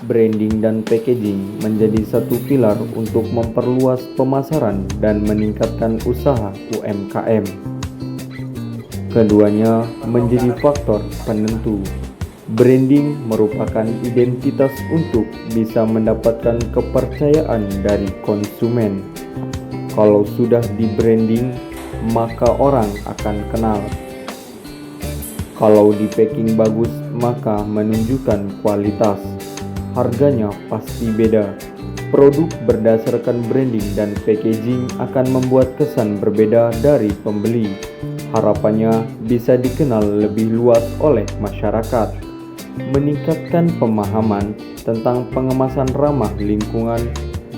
Branding dan packaging menjadi satu pilar untuk memperluas pemasaran dan meningkatkan usaha UMKM. Keduanya menjadi faktor penentu. Branding merupakan identitas untuk bisa mendapatkan kepercayaan dari konsumen. Kalau sudah di branding, maka orang akan kenal. Kalau di packing bagus, maka menunjukkan kualitas. Harganya pasti beda. Produk berdasarkan branding dan packaging akan membuat kesan berbeda dari pembeli. Harapannya bisa dikenal lebih luas oleh masyarakat. Meningkatkan pemahaman tentang pengemasan ramah lingkungan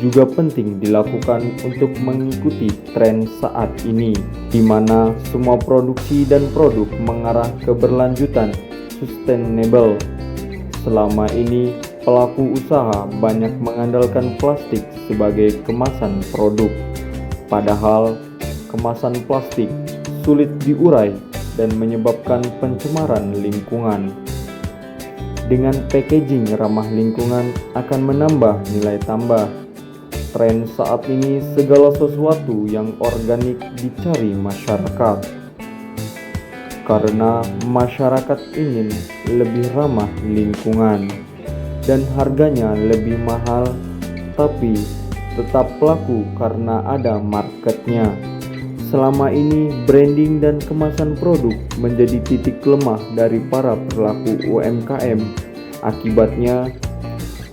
juga penting dilakukan untuk mengikuti tren saat ini, di mana semua produksi dan produk mengarah keberlanjutan sustainable. Selama ini, pelaku usaha banyak mengandalkan plastik sebagai kemasan produk, padahal kemasan plastik sulit diurai dan menyebabkan pencemaran lingkungan. Dengan packaging ramah lingkungan akan menambah nilai tambah. Tren saat ini segala sesuatu yang organik dicari masyarakat, karena masyarakat ingin lebih ramah lingkungan dan harganya lebih mahal, tapi tetap laku karena ada marketnya. Selama ini branding dan kemasan produk menjadi titik lemah dari para pelaku UMKM. Akibatnya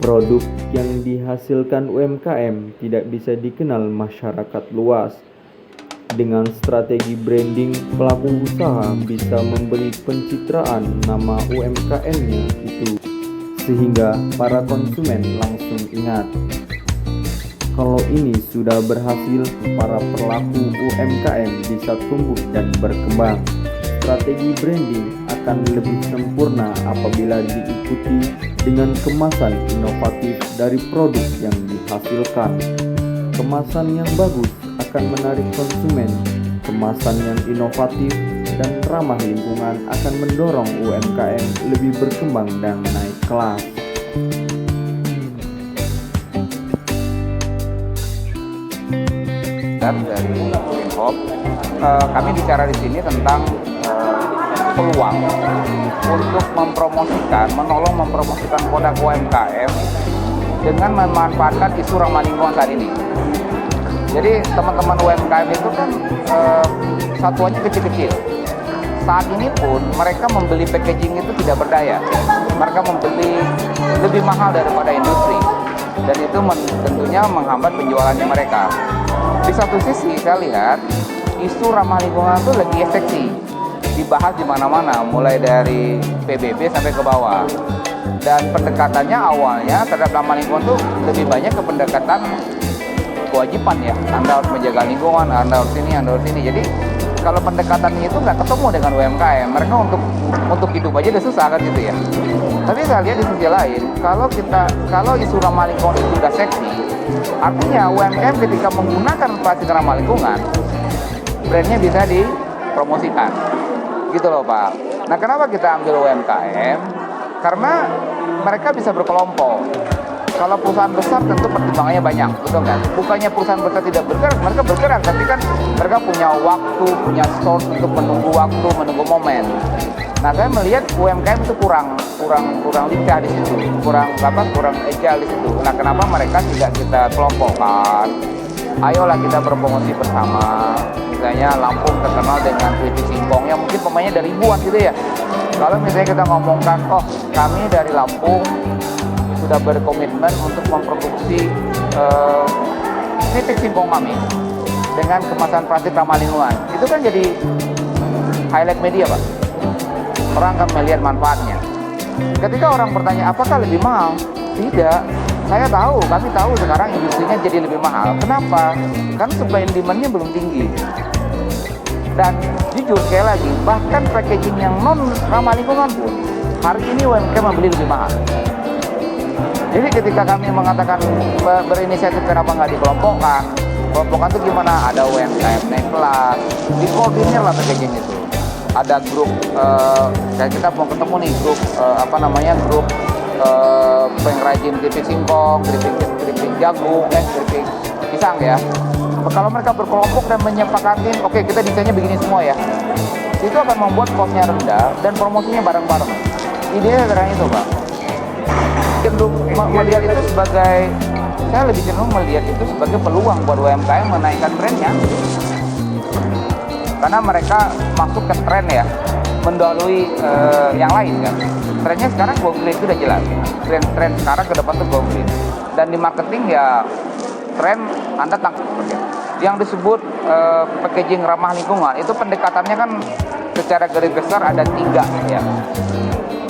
produk yang dihasilkan UMKM tidak bisa dikenal masyarakat luas. Dengan strategi branding, pelaku usaha bisa memberi pencitraan nama UMKM-nya itu, sehingga para konsumen langsung ingat. Kalau ini sudah berhasil, para pelaku UMKM bisa tumbuh dan berkembang. Strategi branding akan lebih sempurna apabila diikuti dengan kemasan inovatif dari produk yang dihasilkan. Kemasan yang bagus akan menarik konsumen. Kemasan yang inovatif dan ramah lingkungan akan mendorong UMKM lebih berkembang dan naik kelas. Dari Windhop, kami bicara di sini tentang peluang untuk menolong mempromosikan produk UMKM dengan memanfaatkan isu ramah lingkungan saat ini. Jadi teman-teman UMKM itu kan satuannya kecil-kecil. Saat ini pun mereka membeli packaging itu tidak berdaya. Mereka membeli lebih mahal daripada industri, dan itu tentunya menghambat penjualannya mereka. Di satu sisi saya lihat isu ramah lingkungan itu lagi seksi, dibahas di mana-mana, mulai dari PBB sampai ke bawah. Dan pendekatannya awalnya terhadap ramah lingkungan itu lebih banyak ke pendekatan kewajiban ya. Anda harus menjaga lingkungan, Anda harus ini. Jadi kalau pendekatannya itu nggak ketemu dengan UMKM, mereka untuk hidup aja udah susah kan gitu ya. Tapi saya lihat di sisi lain, kalau isu ramah lingkungan itu udah seksi, artinya UMKM ketika menggunakan plastik ramah lingkungan, brandnya bisa dipromosikan, gitu loh Pak. Nah, kenapa kita ambil UMKM? Karena mereka bisa berkelompok. Kalau perusahaan besar tentu pertimbangannya banyak, betul nggak? Bukannya perusahaan besar tidak bergerak, mereka bergerak, tapi kan mereka punya waktu, punya source untuk menunggu waktu, menunggu momen. Nah, saya melihat UMKM itu kurang lincah di situ, kurang agile di situ. Nah, kenapa mereka tidak kita kelompokkan? Ayolah kita berpromosi bersama. Misalnya Lampung terkenal dengan keripik singkongnya, mungkin pemainnya ada ribuan gitu ya. Kalau misalnya kita ngomongkan, oh kami dari Lampung sudah berkomitmen untuk memproduksi keripik singkong kami dengan kemasan plastik ramah lingkungan, itu kan jadi highlight media Pak. Orang akan melihat manfaatnya. Ketika orang bertanya apakah lebih mahal? Tidak. Kami tahu sekarang industrinya jadi lebih mahal. Kenapa? Karena supply and demand-nya belum tinggi. Dan jujur sekali lagi, bahkan packaging yang non ramah lingkungan pun hari ini UMKM membeli lebih mahal. Jadi ketika kami mengatakan berinisiatif kenapa nggak dikelompokkan? Kelompokkan itu gimana? Ada UMKM naik kelas, dikoordinir lah packaging itu. Ada grup, kita mau ketemu nih grup grup pengrajin keripik singkong, keripik jagung, keripik pisang ya. Kalau mereka berkelompok dan menyepakati, oke kita desainnya begini semua ya, itu akan membuat cost-nya rendah dan promosinya bareng-bareng. Idenya sederhana itu Pak. Cenderung melihat itu sebagai, saya lebih cenderung melihat itu sebagai peluang buat UMKM menaikkan trennya. Karena mereka masuk ke tren ya, mendahului yang lain kan. Trennya sekarang go green itu udah jelas. Tren sekarang ke depan tuh go green. Dan di marketing ya tren Anda tangkap. Yang disebut packaging ramah lingkungan itu pendekatannya kan secara garis besar ada 3 ya.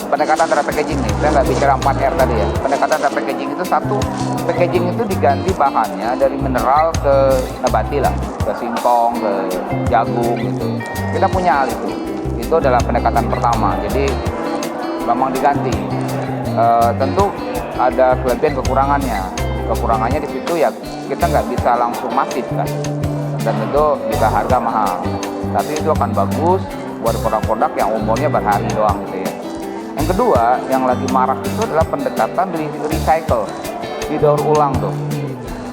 Pendekatan terhadap packaging nih, saya nggak bicara 4R tadi ya. Pendekatan terhadap packaging itu satu, packaging itu diganti bahannya dari mineral ke nabati lah, ke singkong, ke jagung gitu. Kita punya hal itu. Itu adalah pendekatan pertama. Jadi memang diganti. Tentu ada kelebihan kekurangannya. Kekurangannya di situ ya kita nggak bisa langsung masif kan. Dan tentu juga harga mahal. Tapi itu akan bagus buat produk-produk yang umurnya berhari doang gitu ya. Yang kedua, yang lagi marak itu adalah pendekatan recycle, didaur ulang tuh.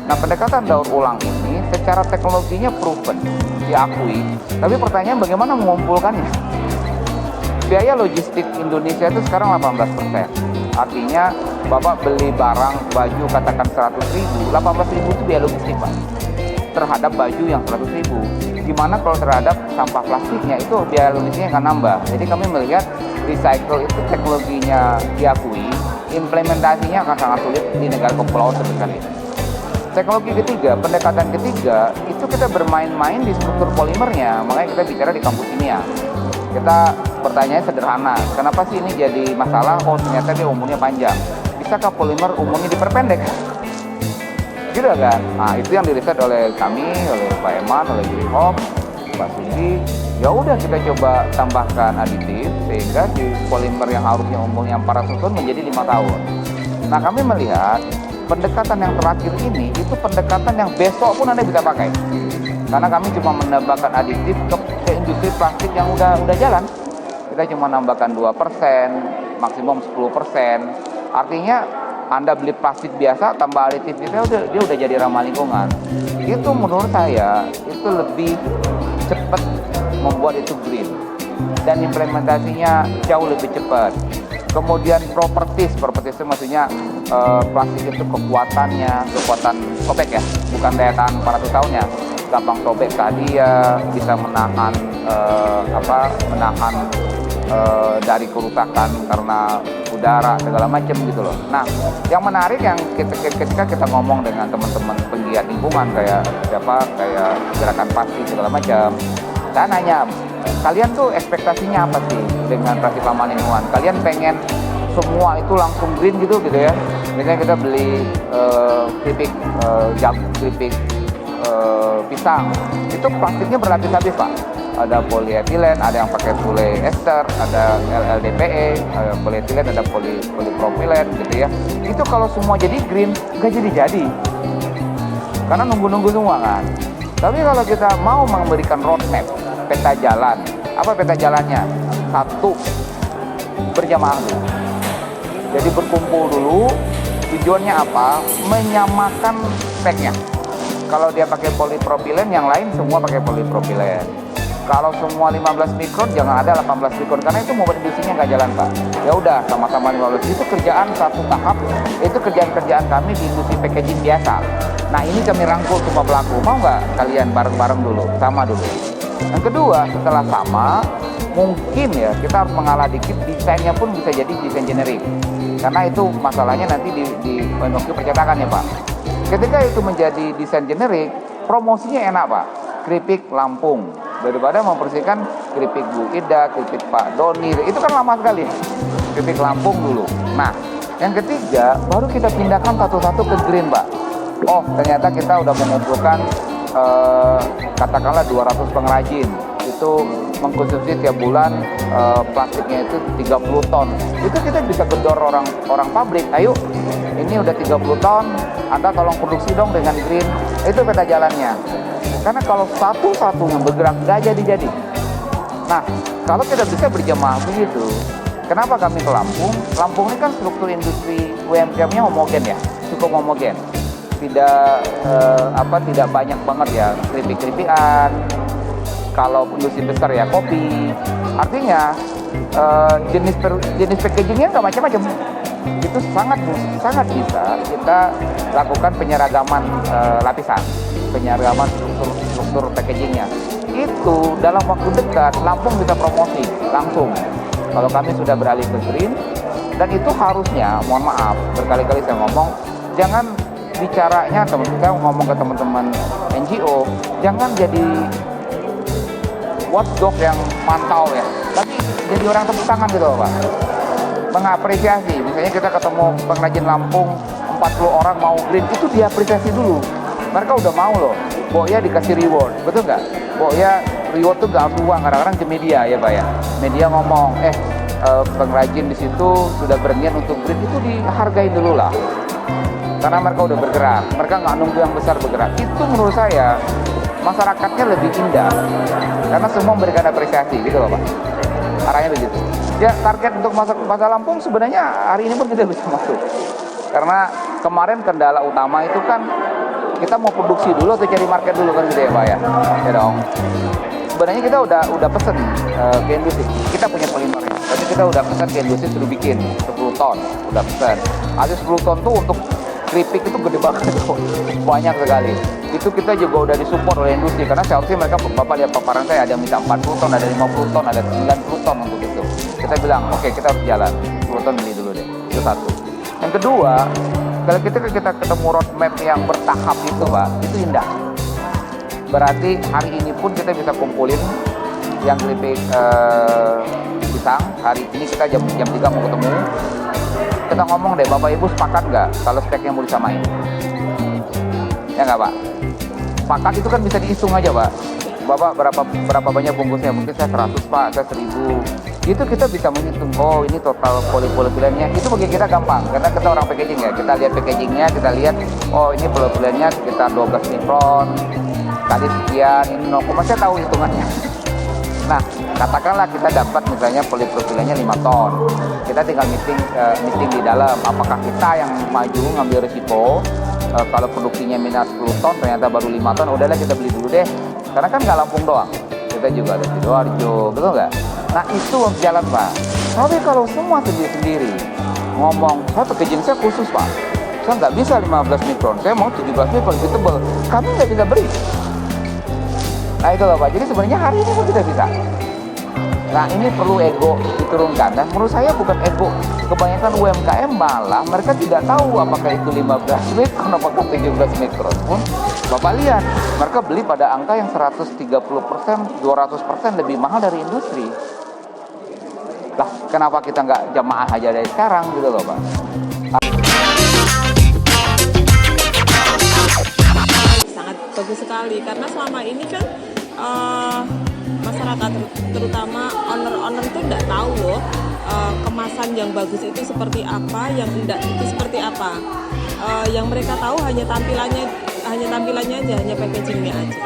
Nah, pendekatan daur ulang ini secara teknologinya proven, diakui. Tapi pertanyaan bagaimana mengumpulkannya? Biaya logistik Indonesia itu sekarang 18%. Artinya, Bapak beli barang, baju katakan 100.000, 18.000 itu biaya logistik Pak. Terhadap baju yang 100.000. Gimana kalau terhadap sampah plastiknya itu biaya logistiknya akan nambah. Jadi kami melihat recycle itu teknologinya diakui, implementasinya akan sangat sulit di negara kepulauan sebesar ini. Teknologi ketiga, pendekatan ketiga, itu kita bermain-main di struktur polimernya, makanya kita bicara di kampus kimia. Kita pertanyaannya sederhana, kenapa sih ini jadi masalah? Oh ternyata dia umurnya panjang. Bisakah polimer umurnya diperpendek? Gitu kan? Nah itu yang diriset oleh kami, oleh Pak Eman, oleh Greenhop, Pak Sugi. Ya udah kita coba tambahkan aditif sehingga di polimer yang harusnya umurnya 400 tahun menjadi 5 tahun. Nah kami melihat pendekatan yang terakhir ini itu pendekatan yang besok pun Anda bisa pakai. Karena kami cuma menambahkan aditif ke industri plastik yang udah jalan. Kita cuma nambahkan 2%, maksimum 10%. Artinya Anda beli plastik biasa tambah aditif dia udah jadi ramah lingkungan. Itu menurut saya itu lebih cepat membuat itu green dan implementasinya jauh lebih cepat. Kemudian properties itu maksudnya plastik itu kekuatan sobek ya, bukan daya tahan 400 tahunnya. Gampang sobek tadi ya, bisa menahan dari kerusakan karena udara segala macam gitu loh. Nah, yang menarik yang ketika kita ngomong dengan teman-teman penggiat lingkungan kayak gerakan pasti segala macam, saya nanya, kalian tuh ekspektasinya apa sih dengan Rasif Aman Lingkungan? Kalian pengen semua itu langsung green gitu ya? Misalnya kita beli keripik pisang, itu plastiknya berlapis-lapis Pak. Ada polyethylene, ada yang pakai polyester, ada LLDPE, polyethylene, ada polypropylen gitu ya. Itu kalau semua jadi green, nggak jadi. Karena nunggu-nunggu semua kan. Tapi kalau kita mau memberikan roadmap, peta jalan, apa peta jalannya? 1, berjamaah dulu. Jadi berkumpul dulu, tujuannya apa? Menyamakan speknya. Kalau dia pakai polypropylen, yang lain semua pakai polypropylen. Kalau semua 15 mikron, jangan ada 18 mikron, karena itu mau industrinya nggak jalan Pak. Ya udah, sama-sama 15. Itu kerjaan satu tahap, itu kerjaan kami di industri packaging biasa. Nah ini kami rangkul semua pelaku, mau nggak kalian bareng-bareng dulu, sama dulu. Yang kedua, setelah sama, mungkin ya kita harus mengalah dikit, desainnya pun bisa jadi desain generik. Karena itu masalahnya nanti di industri percetakan ya Pak. Ketika itu menjadi desain generik, promosinya enak Pak. Keripik Lampung, daripada mempersihkan keripik Bu Ida, keripik Pak Doni, itu kan lama sekali. Keripik Lampung dulu. Nah, yang ketiga, baru kita pindahkan satu-satu ke green Pak. Oh, ternyata kita udah mengumpulkan katakanlah 200 pengrajin. Itu mengkonsumsi tiap bulan plastiknya itu 30 ton. Itu kita bisa gedor orang pabrik. Ayo, ini udah 30 ton, Anda tolong produksi dong dengan green. Itu peta jalannya. Karena kalau satu-satu yang bergerak nggak jadi. Nah, kalau kita bisa berjamaah begitu, Kenapa kami ke Lampung? Lampung ini kan struktur industri UMKM-nya homogen ya, cukup homogen. Tidak banyak banget ya keripik-keripikan. Kalau industri besar ya kopi. Artinya jenis packagingnya nggak macam-macam. Itu sangat bisa kita lakukan penyeragaman lapisan, penyeragaman struktur packagingnya. Itu dalam waktu dekat Lampung bisa promosi langsung. Kalau kami sudah beralih ke green, dan itu harusnya, mohon maaf, berkali-kali saya ngomong, jangan bicaranya saya ngomong ke teman-teman NGO, jangan jadi watchdog yang mantau ya, tapi jadi orang tepuk tangan gitu loh Pak. Mengapresiasi, misalnya kita ketemu pengrajin Lampung 40 orang mau green, itu diapresiasi dulu. Mereka udah mau loh, pokoknya dikasih reward, betul nggak? Pokoknya reward tuh gak harus uang, kadang-kadang ke media ya Pak ya. Media ngomong, pengrajin di situ sudah berniat untuk green, itu dihargai dulu lah. Karena mereka udah bergerak, mereka nggak nunggu yang besar bergerak. Itu menurut saya masyarakatnya lebih indah, karena semua memberikan apresiasi gitu loh Pak. Arahnya begitu. Ya target untuk masuk Pasar Lampung sebenarnya hari ini pun kita bisa masuk. Karena kemarin kendala utama itu kan kita mau produksi dulu atau cari market dulu kan gitu ya Pak ya. Ya dong. Sebenarnya kita udah pesen ke industri. Kita punya polimer. Tapi kita udah pesen ke industri suruh bikin 10 ton, udah pesen. Ada 10 ton tuh untuk keripik itu gede banget tuh. Banyak sekali. Itu kita juga udah disupport oleh industri, karena seharusnya mereka, Bapak lihat paparan saya, ada minta 40 ton, ada 50 ton, ada 90 ton untuk itu. Kita bilang, oke, kita harus jalan, 10 ton beli dulu deh. Itu satu. Yang kedua, kalau kita ketemu roadmap yang bertahap itu Pak, itu indah. Berarti hari ini pun kita bisa kumpulin yang keripik pisang. Hari ini kita jam 3 mau ketemu. Kita ngomong deh, Bapak Ibu sepakat nggak kalau speknya mau disamain? Ya nggak Pak? Sepakat itu kan bisa dihitung aja Pak. Bapak berapa banyak bungkusnya? Mungkin saya 100 Pak, saya 1000. Itu kita bisa menghitung, oh ini total polipropilenya. Itu bagi kita gampang, karena kita orang packaging ya. Kita lihat packagingnya, kita lihat, oh ini polipropilennya sekitar 12 mikron, kali sekian, ini 0, saya tahu hitungannya. Nah, katakanlah kita dapat misalnya polipropilennya 5 ton. Kita tinggal meeting di dalam, apakah kita yang maju ngambil risiko, kalau produksinya minus 10 ton ternyata baru 5 ton, udahlah kita beli dulu deh. Karena kan nggak Lampung doang, kita juga ada Sidoarjo, betul nggak? Nah itu jalan Pak. Tapi kalau semua sendiri-sendiri ngomong, saya packaging saya khusus Pak, saya nggak bisa 15 mikron, saya mau 17 mikron lebih tebal, kami nggak bisa beri. Nah itu loh Pak, jadi sebenarnya hari ini pun kita bisa. Nah ini perlu ego diturunkan, dan menurut saya bukan ego. Kebanyakan UMKM malah mereka tidak tahu apakah itu 15 mikron, apakah 17 mikron pun. Bapak lihat, mereka beli pada angka yang 130%, 200% lebih mahal dari industri. Lah, kenapa kita nggak jamaah aja dari sekarang gitu loh Pak? Sangat bagus sekali, karena selama ini kan masyarakat terutama owner itu nggak tahu loh kemasan yang bagus itu seperti apa, yang enggak itu seperti apa. Yang mereka tahu hanya tampilannya aja, hanya packagingnya aja.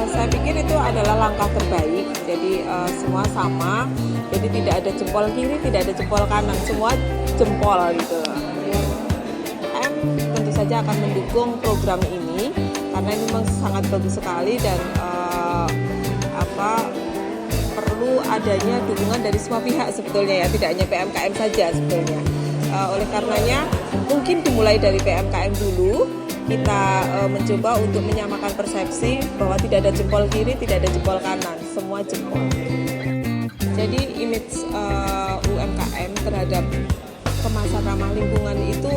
Saya pikir itu adalah langkah terbaik. Jadi semua sama, jadi tidak ada jempol kiri, tidak ada jempol kanan, semua jempol gitu. Tentu saja akan mendukung program ini karena ini memang sangat bagus sekali, dan perlu adanya dukungan dari semua pihak sebetulnya ya, tidak hanya PMKM saja sebetulnya. Oleh karenanya mungkin dimulai dari PMKM dulu, kita mencoba untuk menyamakan persepsi bahwa tidak ada jempol kiri, tidak ada jempol kanan, semua jempol. Jadi image UMKM terhadap kemasan ramah lingkungan itu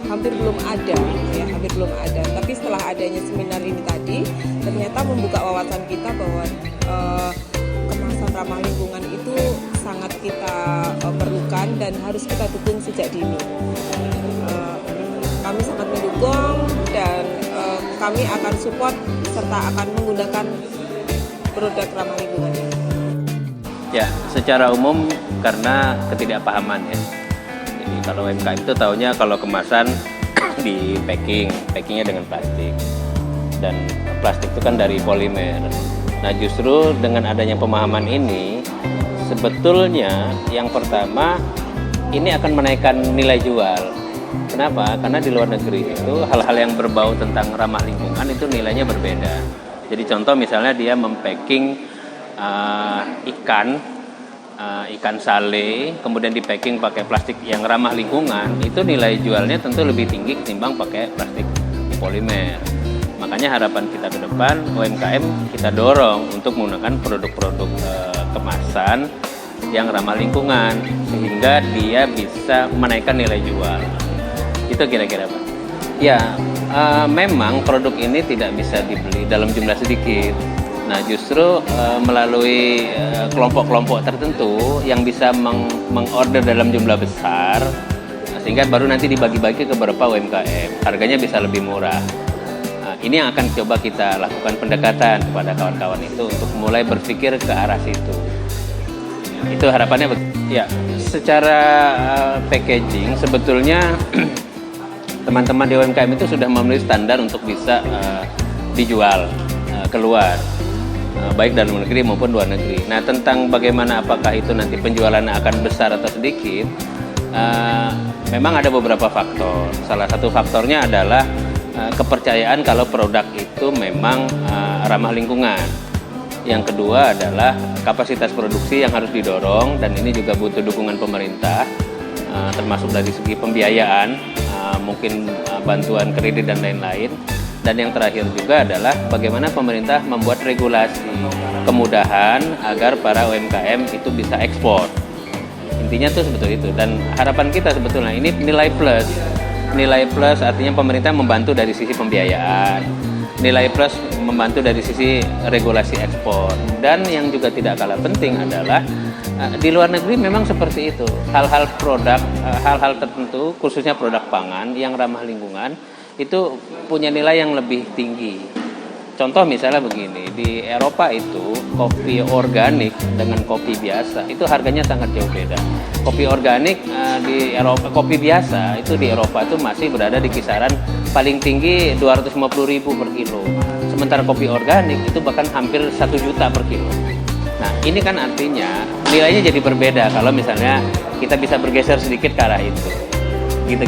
hampir belum ada. Tapi setelah adanya seminar ini tadi, ternyata membuka wawasan kita bahwa kemasan ramah lingkungan itu sangat kita perlukan dan harus kita dukung sejak dini. Kami sangat mendukung, dan kami akan support serta akan menggunakan produk ramah lingkungan ini. Ya, secara umum karena ketidakpahaman ya. Jadi kalau UMKM itu taunya kalau kemasan di packingnya dengan plastik, dan plastik itu kan dari polimer. Nah justru dengan adanya pemahaman ini, sebetulnya yang pertama ini akan menaikkan nilai jual. Kenapa? Karena di luar negeri itu hal-hal yang berbau tentang ramah lingkungan itu nilainya berbeda. Jadi contoh misalnya dia mempacking ikan sale, kemudian di packing pakai plastik yang ramah lingkungan, itu nilai jualnya tentu lebih tinggi ketimbang pakai plastik polimer. Makanya harapan kita ke depan UMKM kita dorong untuk menggunakan produk-produk kemasan yang ramah lingkungan sehingga dia bisa menaikkan nilai jual. Itu kira-kira Pak. Ya, memang produk ini tidak bisa dibeli dalam jumlah sedikit. Nah, justru melalui kelompok-kelompok tertentu yang bisa mengorder dalam jumlah besar, sehingga baru nanti dibagi-bagi ke beberapa UMKM. Harganya bisa lebih murah. Nah, ini yang akan coba kita lakukan pendekatan kepada kawan-kawan itu untuk mulai berpikir ke arah situ. Itu harapannya. Ya, secara packaging sebetulnya teman-teman di UMKM itu sudah memenuhi standar untuk bisa dijual keluar, baik dalam negeri maupun luar negeri. Nah, tentang bagaimana apakah itu nanti penjualannya akan besar atau sedikit, memang ada beberapa faktor. Salah satu faktornya adalah kepercayaan kalau produk itu memang ramah lingkungan. Yang kedua adalah kapasitas produksi yang harus didorong, dan ini juga butuh dukungan pemerintah, termasuk dari segi pembiayaan, mungkin bantuan kredit dan lain-lain. Dan yang terakhir juga adalah bagaimana pemerintah membuat regulasi kemudahan agar para UMKM itu bisa ekspor. Intinya tuh sebetulnya itu, dan harapan kita sebetulnya ini nilai plus. Nilai plus artinya pemerintah membantu dari sisi pembiayaan, nilai plus membantu dari sisi regulasi ekspor. Dan yang juga tidak kalah penting adalah di luar negeri memang seperti itu. Hal-hal produk, hal-hal tertentu khususnya produk pangan yang ramah lingkungan itu punya nilai yang lebih tinggi. Contoh misalnya begini, di Eropa itu kopi organik dengan kopi biasa itu harganya sangat jauh beda. Kopi organik di Eropa, kopi biasa itu di Eropa itu masih berada di kisaran paling tinggi 250.000 per kilo. Sementara kopi organik itu bahkan hampir 1 juta per kilo. Nah, ini kan artinya nilainya jadi berbeda kalau misalnya kita bisa bergeser sedikit ke arah itu. Gitu.